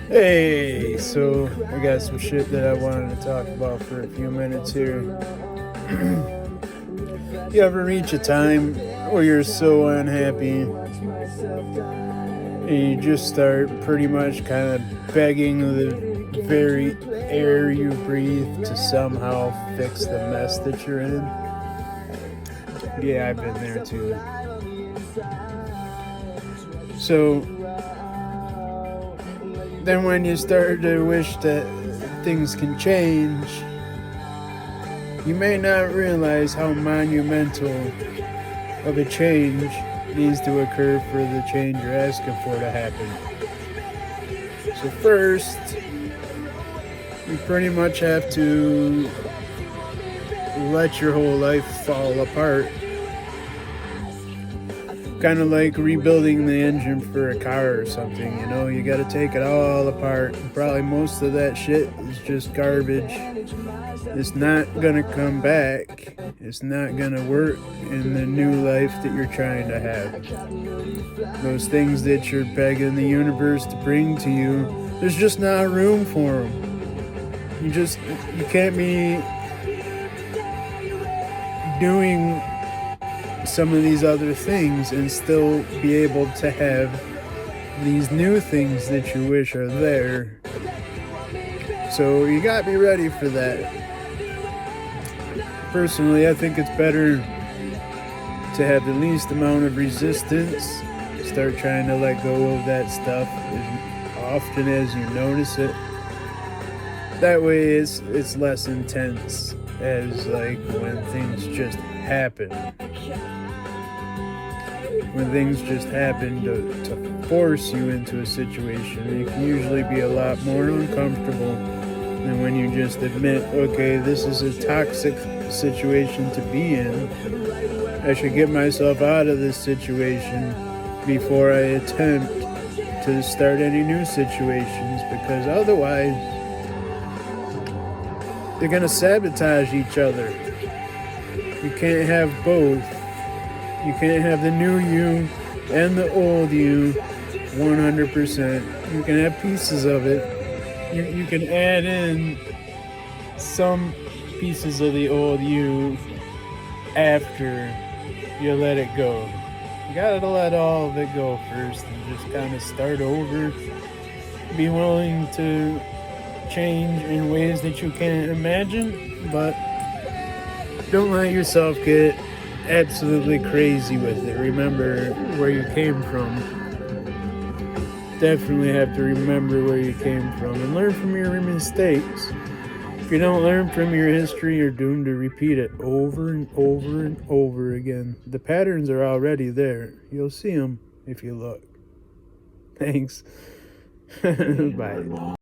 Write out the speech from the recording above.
Hey, so I got some shit that I wanted to talk about for a few minutes here. You ever reach a time where you're so unhappy and you just start pretty much kind of begging the very air you breathe to somehow fix the mess that you're in? Yeah, I've been there too. So then when you start to wish that things can change, you may not realize how monumental of a change needs to occur for the change you're asking for to happen. So first, you pretty much have to let your whole life fall apart. Kind of like rebuilding the engine for a car or something, you know? You gotta take it all apart. Probably most of that shit is just garbage. It's not gonna come back. It's not gonna work in the new life that you're trying to have. Those things that you're begging the universe to bring to you, there's just not room for them. You can't be doing some of these other things and still be able to have these new things that you wish are there. So you gotta be ready for that. Personally, I think it's better to have the least amount of resistance. Start trying to let go of that stuff as often as you notice it. That way it's less intense as like when things just happen. When things just happen to force you into a situation, it can usually be a lot more uncomfortable than when you just admit, okay, this is a toxic situation to be in. I should get myself out of this situation before I attempt to start any new situations, because otherwise they're going to sabotage each other. You can't have both. You can't have the new you and the old you 100%. You can have pieces of it. You can add in some pieces of the old you after you let it go. You gotta let all of it go first and just kind of start over. Be willing to change in ways that you can't imagine, but don't let yourself get absolutely crazy with it. Remember where you came from. Definitely have to remember where you came from and learn from your mistakes. If you don't learn from your history, you're doomed to repeat it over and over and over again. The patterns are already there. You'll see them if you look. Thanks. Bye.